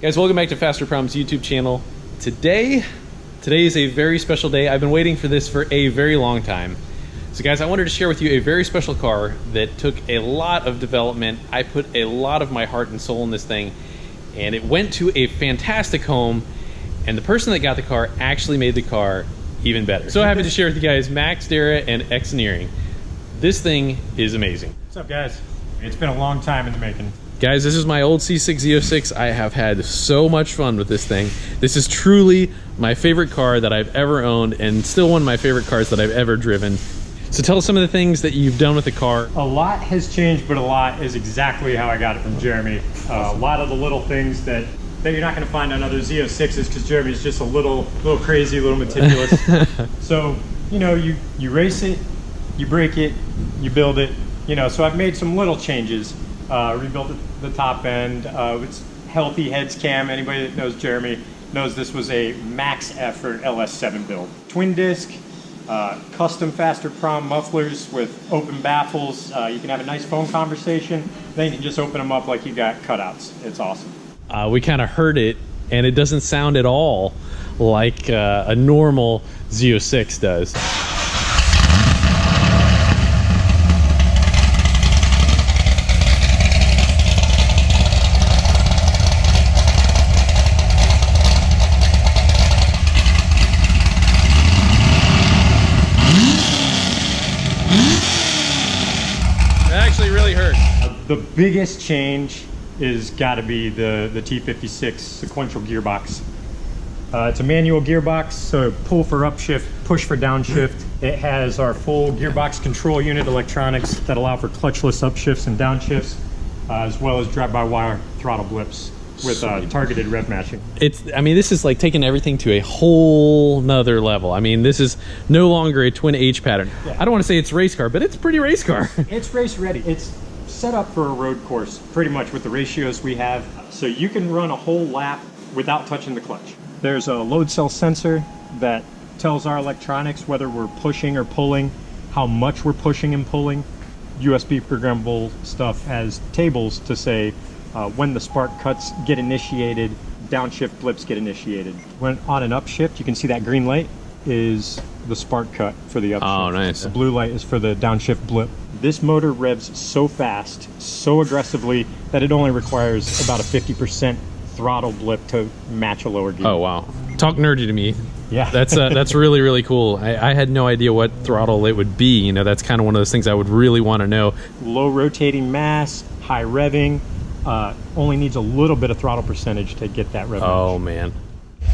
Guys, welcome back to Fasterproms YouTube channel. Today is a very special day. I've been waiting for this for a very long time. So guys, I wanted to share with you a very special car that took a lot of development. I put a lot of my heart and soul in this thing, and it went to a fantastic home, and the person that got the car actually made the car even better. So happy to share with you guys Max, Dara, and Xeneering. This thing is amazing. What's up, guys? It's been a long time in the making. Guys, this is my old C6 Z06. I have had so much fun with this thing. This is truly my favorite car that I've ever owned, and still one of my favorite cars that I've ever driven. So tell us some of the things that you've done with the car. A lot has changed, but a lot is exactly how I got it from Jeremy. A lot of the little things that you're not going to find on other Z06s, because Jeremy's just a little crazy, a little meticulous. So, you know, you race it, you break it, you build it, you know. So I've made some little changes. Rebuilt the top end. It's healthy heads cam. Anybody that knows Jeremy knows this was a max effort LS7 build. Twin disc, custom Fasterprom mufflers with open baffles. You can have a nice phone conversation, then you can just open them up like you got cutouts. It's awesome. We kind of heard it, and it doesn't sound at all like a normal Z06 does. Really hurt. The biggest change is got to be the T56 sequential gearbox. It's a manual gearbox, so pull for upshift, push for downshift. It has our full gearbox control unit electronics that allow for clutchless upshifts and downshifts, as well as drive-by-wire throttle blips with targeted rev matching. I mean, this is like taking everything to a whole nother level. I mean, this is no longer a twin H pattern. Yeah. I don't want to say it's race car, but it's pretty race car. It's race ready. It's set up for a road course, pretty much with the ratios we have. So you can run a whole lap without touching the clutch. There's a load cell sensor that tells our electronics whether we're pushing or pulling, how much we're pushing and pulling. USB programmable stuff has tables to say when the spark cuts get initiated, downshift blips get initiated. When on an upshift, you can see that green light is the spark cut for the upshift. Oh, nice. The blue light is for the downshift blip. This motor revs so fast, so aggressively, that it only requires about a 50% throttle blip to match a lower gear. Oh, wow. Talk nerdy to me. Yeah. That's really, really cool. I had no idea what throttle it would be. You know, that's kind of one of those things I would really want to know. Low rotating mass, high revving, only needs a little bit of throttle percentage to get that rev. Oh, man.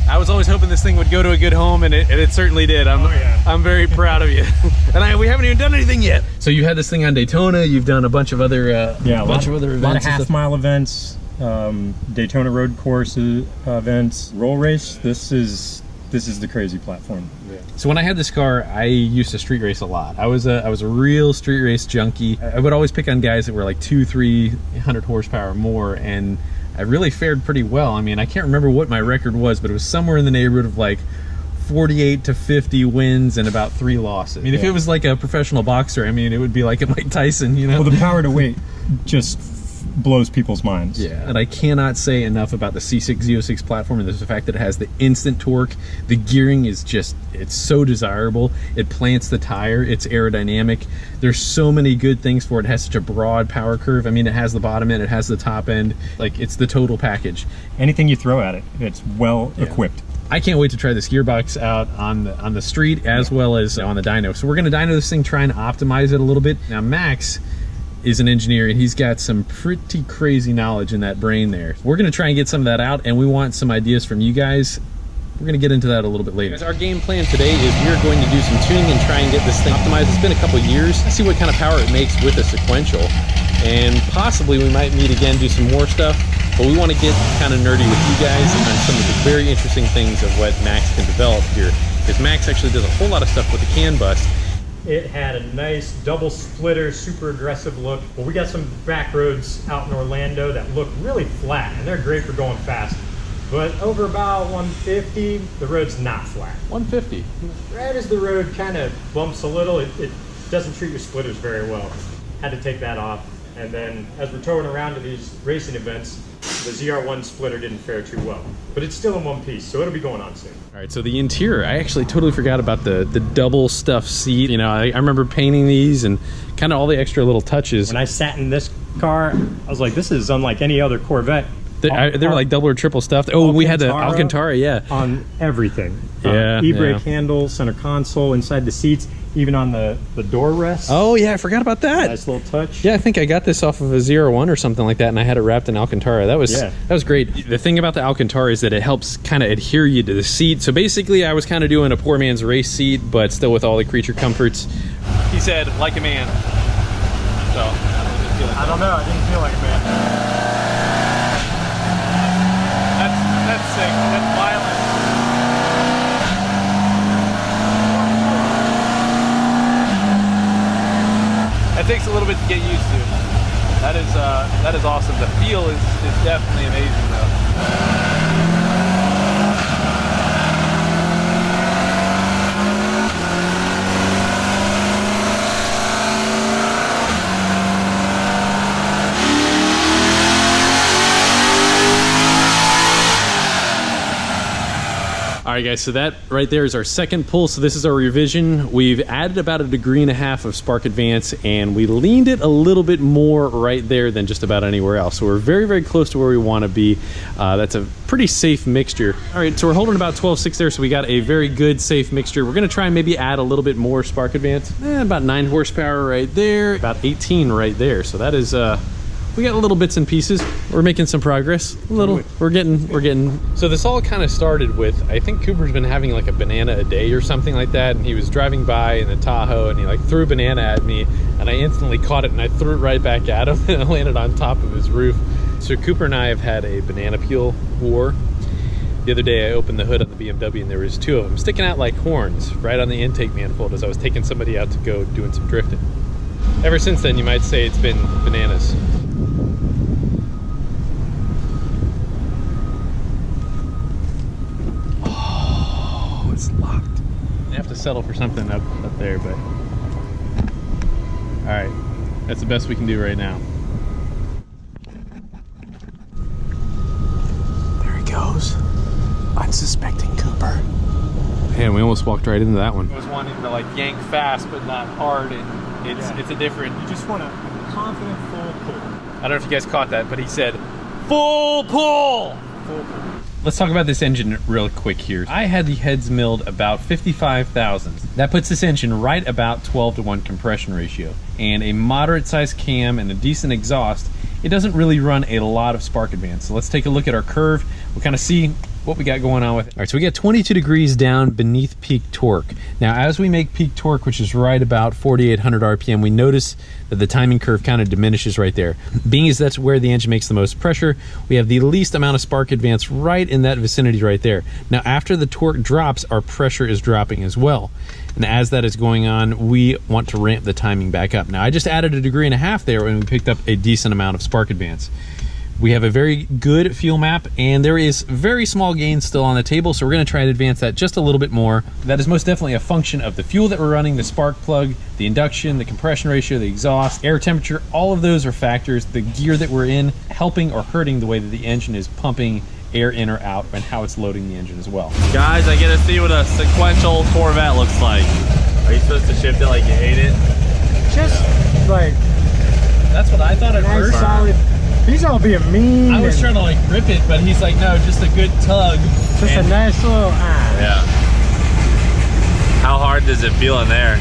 I was always hoping this thing would go to a good home, and it certainly did. I'm very proud of you. And we haven't even done anything yet. So you had this thing on Daytona. You've done a bunch of other events. A lot of half-mile events, Daytona road course events, roll race. This is the crazy platform. Yeah. So when I had this car, I used to street race a lot. I was a real street race junkie. I would always pick on guys that were like 200-300 horsepower more, and I really fared pretty well. I mean, I can't remember what my record was, but it was somewhere in the neighborhood of like 48 to 50 wins and about 3 losses. I mean, if it was like a professional boxer, I mean, it would be like a Mike Tyson, you know? Well, the power to weight just blows people's minds. Yeah, and I cannot say enough about the C6 Z06 platform, and there's the fact that it has the instant torque. The gearing is just, it's so desirable. It plants the tire, it's aerodynamic. There's so many good things for it. It has such a broad power curve. I mean, it has the bottom end, it has the top end. Like, it's the total package. Anything you throw at it, it's well equipped. I can't wait to try this gearbox out on the street as well as on the dyno. So we're gonna dyno this thing, try and optimize it a little bit. Now, Max is an engineer, and he's got some pretty crazy knowledge in that brain there. We're gonna try and get some of that out, and we want some ideas from you guys. We're gonna get into that a little bit later. Guys, our game plan today is we're going to do some tuning and try and get this thing optimized. It's been a couple years. See what kind of power it makes with a sequential, and possibly we might meet again, do some more stuff, but we want to get kind of nerdy with you guys on some of the very interesting things of what Max can develop here, because Max actually does a whole lot of stuff with the CAN bus. It had a nice double splitter, super aggressive look. Well, we got some back roads out in Orlando that look really flat, and they're great for going fast. But over about 150, the road's not flat. 150? Right as the road kind of bumps a little, it doesn't treat your splitters very well. Had to take that off. And then as we're towing around to these racing events, the ZR1 splitter didn't fare too well. But it's still in one piece, so it'll be going on soon. All right, so the interior, I actually totally forgot about the double stuffed seat. You know, I remember painting these and kind of all the extra little touches. When I sat in this car, I was like, this is unlike any other Corvette. They were like double or triple stuffed. Oh, we had the Alcantara, yeah. On everything. Yeah. E-brake handle, center console, inside the seats, even on the door rest. Oh, yeah, I forgot about that. Nice little touch. Yeah, I think I got this off of a ZR1 or something like that, and I had it wrapped in Alcantara. That was great. The thing about the Alcantara is that it helps kind of adhere you to the seat. So basically, I was kind of doing a poor man's race seat, but still with all the creature comforts. He said, like a man. So, I don't know. I didn't feel like a man. That's sick. That's violent. That takes a little bit to get used to. That is awesome. The feel is definitely amazing though. All right, guys, so that right there is our second pull. So this is our revision. We've added about 1.5 degrees of spark advance, and we leaned it a little bit more right there than just about anywhere else. So we're very, very close to where we want to be. That's a pretty safe mixture. All right, so we're holding about 12.6 there, so we got a very good, safe mixture. We're going to try and maybe add a little bit more spark advance. About 9 horsepower right there, about 18 right there. So that is... we got little bits and pieces. We're making some progress. We're getting. So this all kind of started with, I think Cooper's been having like a banana a day or something like that, and he was driving by in the Tahoe, and he like threw a banana at me, and I instantly caught it, and I threw it right back at him, and it landed on top of his roof. So Cooper and I have had a banana peel war. The other day I opened the hood on the BMW, and there was 2 of them sticking out like horns right on the intake manifold as I was taking somebody out to go doing some drifting. Ever since then, you might say it's been bananas. Locked. I have to settle for something up there, but all right, that's the best we can do right now. There he goes, unsuspecting Cooper. Man, we almost walked right into that one. I was wanting to like yank fast, but not hard, and it's a different. You just want a confident full pull. I don't know if you guys caught that, but he said full pull. Full pull. Let's talk about this engine real quick here. I had the heads milled about 55 thousandths. That puts this engine right about 12:1 compression ratio. And a moderate sized cam and a decent exhaust, it doesn't really run a lot of spark advance. So let's take a look at our curve. We'll kind of see what we got going on with it. All right, so we got 22 degrees down beneath peak torque. Now, as we make peak torque, which is right about 4,800 RPM, we notice that the timing curve kind of diminishes right there. Being as that's where the engine makes the most pressure, we have the least amount of spark advance right in that vicinity right there. Now, after the torque drops, our pressure is dropping as well. And as that is going on, we want to ramp the timing back up. Now, I just added 1.5 degrees there, and we picked up a decent amount of spark advance. We have a very good fuel map, and there is very small gains still on the table, so we're going to try to advance that just a little bit more. That is most definitely a function of the fuel that we're running, the spark plug, the induction, the compression ratio, the exhaust, air temperature. All of those are factors. The gear that we're in helping or hurting the way that the engine is pumping air in or out, and how it's loading the engine as well. Guys, I get to see what a sequential Corvette looks like. Are you supposed to shift it like you hate it? Just like... That's what I thought at first. Solid. He's all being mean. I was trying to like rip it, but he's like, no, just a good tug. Just a nice little Yeah. How hard does it feel in there?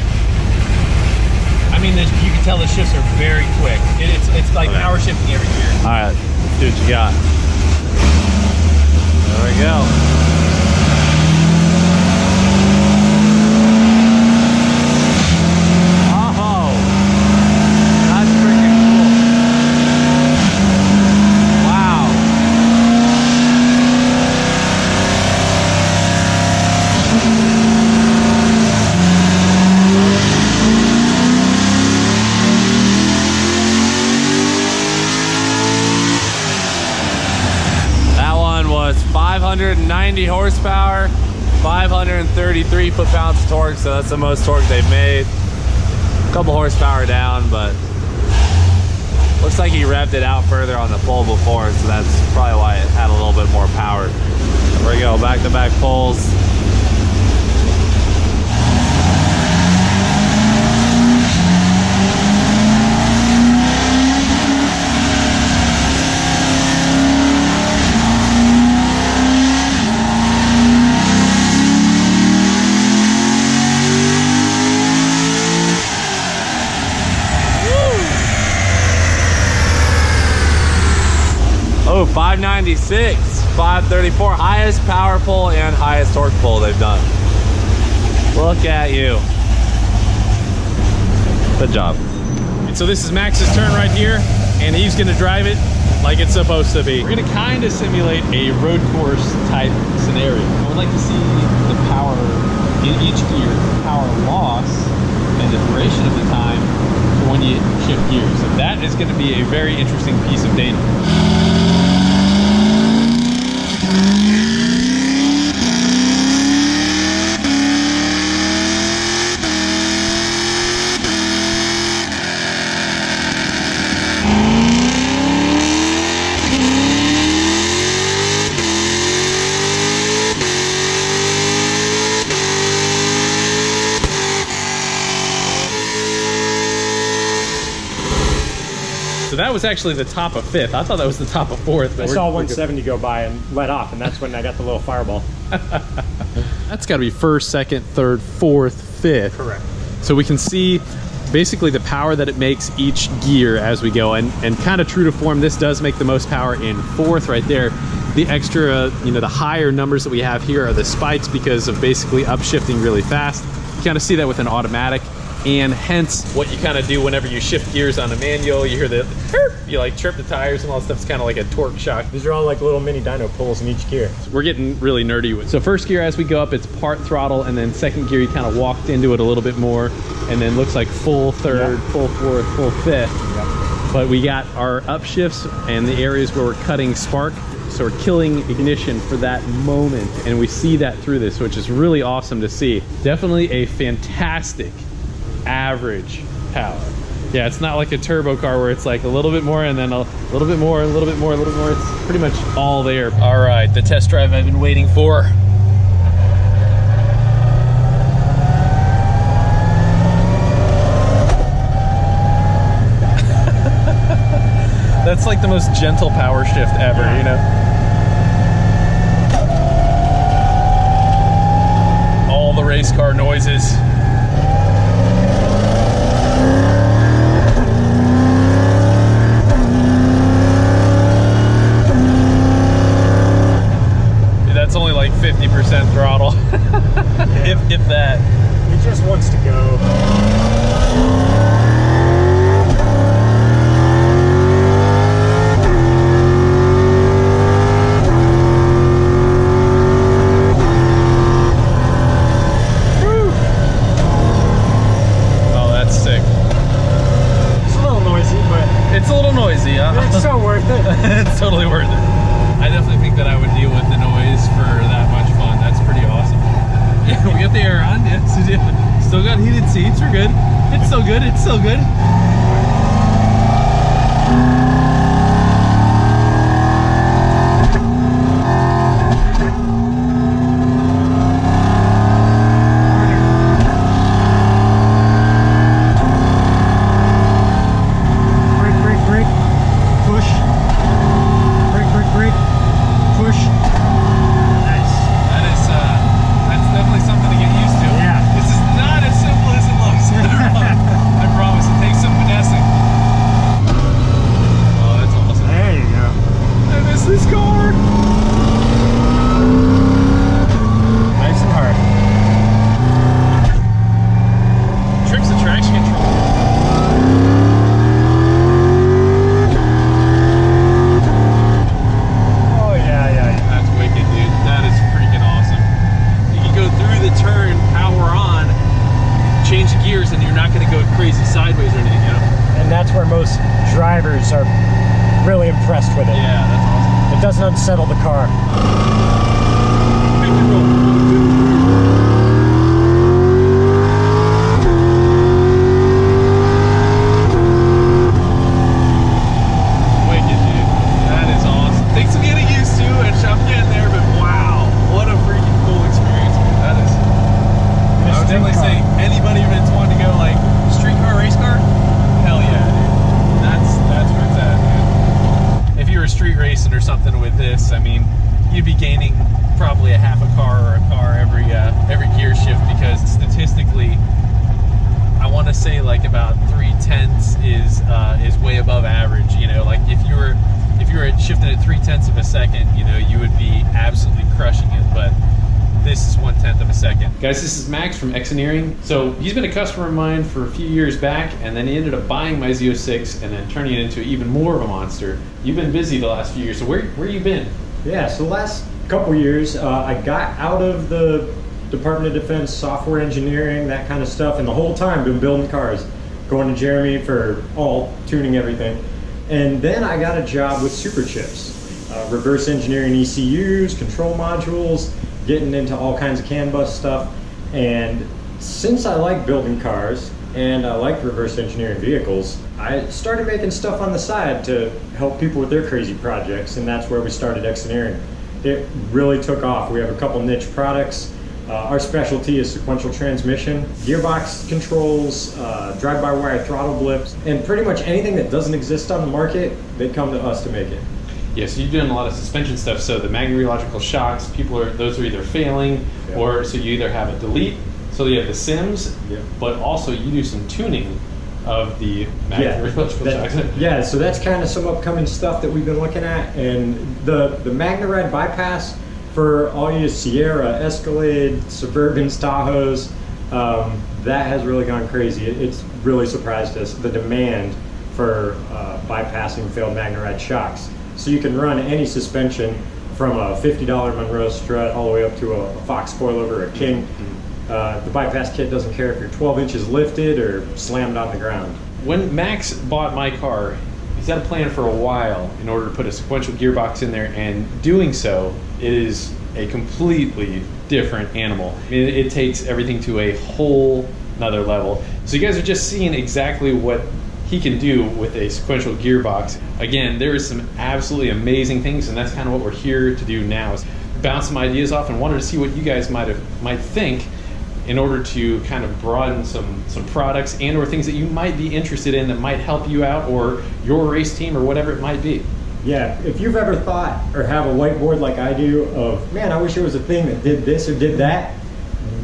I mean, you can tell the shifts are very quick. It's like power shifting every gear. All right, let's see what you got. There we go. That one was 590 horsepower, 533 foot-pounds of torque, so that's the most torque they've made. A couple horsepower down, but looks like he revved it out further on the pole before, so that's probably why it had a little bit more power. There we go, back-to-back poles. Oh, 596, 534, highest power pull and highest torque pull they've done. Look at you. Good job. And so this is Max's turn right here, and he's gonna drive it like it's supposed to be. We're gonna kind of simulate a road course type scenario. I would like to see the power in each gear, power loss, and the duration of the time for when you shift gears. So that is gonna be a very interesting piece of data. So that was actually the top of 5th. I thought that was the top of 4th. I saw 170 go by and let off, and that's when I got the little fireball. That's got to be 1st, 2nd, 3rd, 4th, 5th. Correct. So we can see basically the power that it makes each gear as we go, and kind of true to form, this does make the most power in 4th right there. The extra, you know, the higher numbers that we have here are the spikes because of basically upshifting really fast. You kind of see that with an automatic, and hence what you kind of do whenever you shift gears on a manual. You hear the you like chirp the tires and all that stuff. It's kind of like a torque shock. These are all like little mini dyno pulls in each gear. We're getting really nerdy with it. So first gear as we go up, it's part throttle, and then second gear you kind of walked into it a little bit more, and then looks like full 3rd, full 4th, full 5th. But we got our upshifts and the areas where we're cutting spark. So we're killing ignition for that moment, and we see that through this, which is really awesome to see. Definitely a fantastic average power. Yeah, it's not like a turbo car where it's like a little bit more and then a little bit more, a little bit more, a little bit more. It's pretty much all there. All right, the test drive I've been waiting for. That's like the most gentle power shift ever, you know? All the race car noises. That's only like 50% throttle, Yeah. if that. He just wants to go. Oh, that's sick. It's a little noisy, but It's a little noisy, huh? it's so worth it. It's totally worth it. I definitely think that I would deal with the noise for that much fun. That's pretty awesome. Yeah, we got the air on. Yeah, still got heated seats. We're good. It's still good. It's still good. Drivers are really impressed with it. Yeah, that's awesome. It doesn't unsettle the car. or something with this, I mean, you'd be gaining probably a half a car or a car every gear shift, because statistically, I want to say like about 0.3 is way above average. You know, like if you were shifting at 0.3 of a second, you know, you would be absolutely crushing it. But this is 1/10 of a second. Guys, this is Max from Engineering. So he's been a customer of mine for a few years back, and then he ended up buying my Z06 and then turning it into even more of a monster. You've been busy the last few years, so where you been? Yeah, so the last couple years, I got out of the Department of Defense, software engineering, that kind of stuff, and the whole time been building cars, going to Jeremy for all tuning everything. And then I got a job with Superchips, reverse engineering ECUs, control modules, getting into all kinds of CAN bus stuff. And since I like building cars and I like reverse engineering vehicles, I started making stuff on the side to help people with their crazy projects, and that's where we started Engineering. It really took off. We have a couple niche products. Our specialty is sequential transmission, gearbox controls, drive-by-wire throttle blips, and pretty much anything that doesn't exist on the market, they come to us to make it. Yeah, so you've done a lot of suspension stuff. So the magnetorological shocks, those are either failing, or so you either have a delete, so you have the sims, but also you do some tuning of the magnetorological shocks. Yeah, so that's kind of some upcoming stuff that we've been looking at, and the MagneRide bypass for all you Sierra, Escalade, Suburbans, Tahoes, that has really gone crazy. It's really surprised us, the demand for bypassing failed MagneRide shocks. So you can run any suspension from a $50 Monroe strut all the way up to a Fox coilover or a King. The bypass kit doesn't care if you're 12 inches lifted or slammed on the ground. When Max bought my car, he's had a plan for a while in order to put a sequential gearbox in there, and doing so is a completely different animal. I mean, it takes everything to a whole nother level. So you guys are just seeing exactly what he can do with a sequential gearbox. Again, there is some absolutely amazing things, and that's kind of what we're here to do now, is bounce some ideas off and wanted to see what you guys might think in order to kind of broaden some products and or things that you might be interested in that might help you out or your race team or whatever it might be. Yeah, if you've ever thought or have a whiteboard like I do of, man, I wish there was a thing that did this or did that,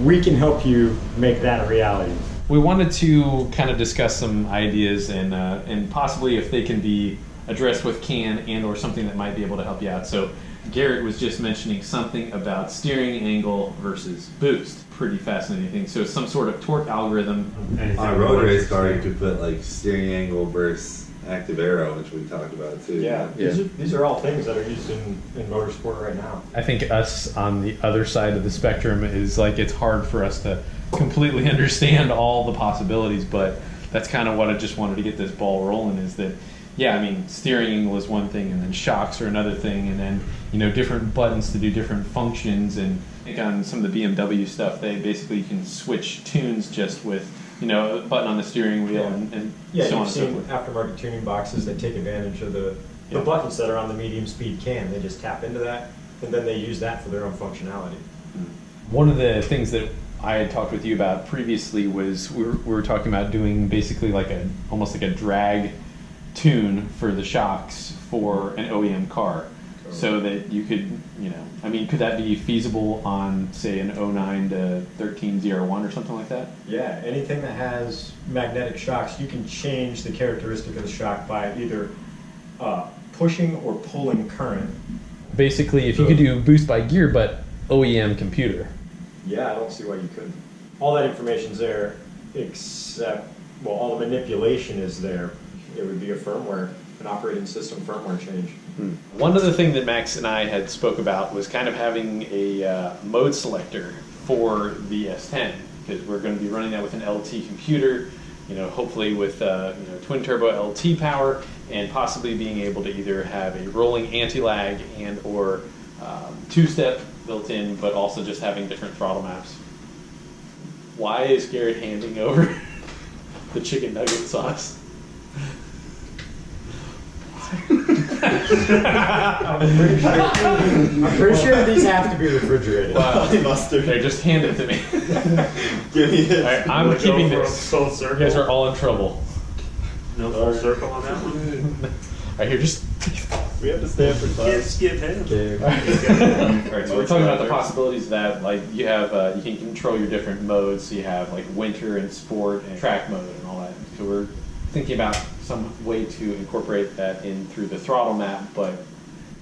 we can help you make that a reality. We wanted to kind of discuss some ideas and possibly if they can be addressed with CAN and or something that might be able to help you out. So Garrett was just mentioning something about steering angle versus boost. Pretty fascinating thing. So some sort of torque algorithm. On a road race car, you could put like steering angle versus active arrow, which we talked about too. Yeah. These are all things that are used in motorsport right now. I think us on the other side of the spectrum is like, it's hard for us to completely understand all the possibilities, but that's kind of what I just wanted to get this ball rolling, is that, yeah, I mean, steering angle is one thing, and then shocks are another thing, and then, you know, different buttons to do different functions. And I think on some of the BMW stuff, they basically can switch tunes just with, you know, a button on the steering wheel and so on and so forth. Aftermarket tuning boxes that take advantage of the buttons that are on the medium speed CAN. They just tap into that, and then they use that for their own functionality. One of the things that I had talked with you about previously was we were talking about doing basically like almost like a drag tune for the shocks for an OEM car, so that you could, you know, I mean, could that be feasible on, say, an 09 to 13 ZR1 or something like that? Yeah, anything that has magnetic shocks, you can change the characteristic of the shock by either pushing or pulling current. Basically, if you could do boost by gear, but OEM computer. Yeah, I don't see why you couldn't. All that information's there, except, well, all the manipulation is there. It would be a firmware, an operating system firmware change. One other thing that Max and I had spoke about was kind of having a mode selector for the S10, because we're going to be running that with an LT computer, you know, hopefully with you know, twin turbo LT power, and possibly being able to either have a rolling anti-lag and or two-step built in, but also just having different throttle maps. Why is Garrett handing over the chicken nugget sauce? I'm pretty sure these have to be refrigerated. Wow. Mustard. Hey, just hand it to me. Give me it. All right, I'm keeping this. Full You circle. guys are all in trouble. No full circle on that one. All right, here, just We have to stay up for class. Can't skip him. Right, so we're talking about the possibilities of that, like you have, you can control your different modes, so you have like winter and sport and track mode and all that. So we're thinking about some way to incorporate that in through the throttle map, but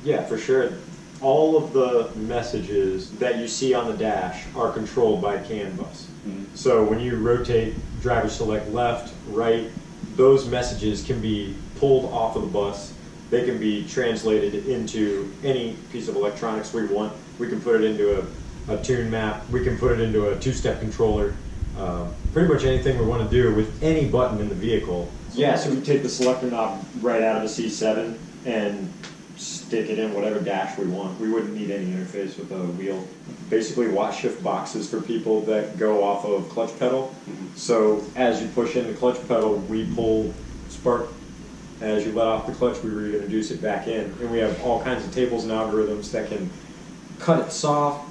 Yeah, for sure. All of the messages that you see on the dash are controlled by CAN bus. So when you rotate driver select left, right, those messages can be pulled off of the bus. They can be translated into any piece of electronics we want. We can put it into a tune map. We can put it into a two-step controller. Pretty much anything we want to do with any button in the vehicle. Yeah, so we take the selector knob right out of the C7 and stick it in whatever dash we want. We wouldn't need any interface with a wheel. Basically watch shift boxes for people that go off of clutch pedal. So as you push in the clutch pedal, we pull spark. As you let off the clutch, we reintroduce it back in. And we have all kinds of tables and algorithms that can cut it soft,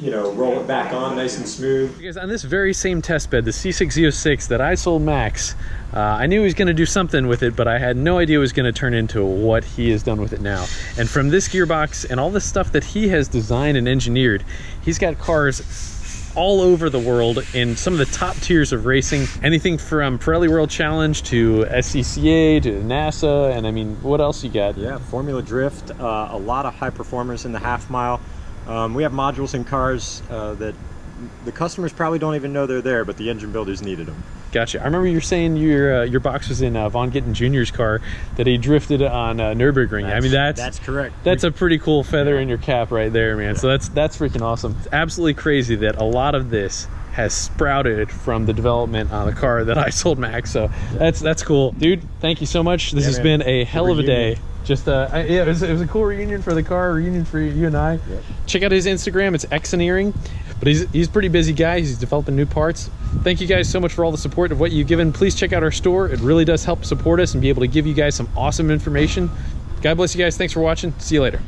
you know, roll it back on nice and smooth. Because on this very same test bed, the C6Z06 that I sold Max, I knew he was going to do something with it, but I had no idea it was going to turn into what he has done with it now. And from this gearbox and all the stuff that he has designed and engineered, he's got cars all over the world in some of the top tiers of racing. Anything from Pirelli World Challenge to SCCA to NASA, and I mean, what else you got? Yeah, Formula Drift, a lot of high performers in the half mile. We have modules in cars that the customers probably don't even know they're there, but the engine builders needed them. Gotcha. I remember you were saying your box was in Von Gittin Jr.'s car that he drifted on Nürburgring. I mean, that's correct. That's a pretty cool feather in your cap right there, man. So that's freaking awesome. It's absolutely crazy that a lot of this has sprouted from the development on the car that I sold Max. So that's cool, dude. Thank you so much. This has been a hell of a day. Just yeah, it was a cool reunion for the car, reunion for you and I. Yep. Check out his Instagram. It's Exoneering. But he's a pretty busy guy. He's developing new parts. Thank you guys so much for all the support of what you've given. Please check out our store. It really does help support us and be able to give you guys some awesome information. God bless you guys. Thanks for watching. See you later.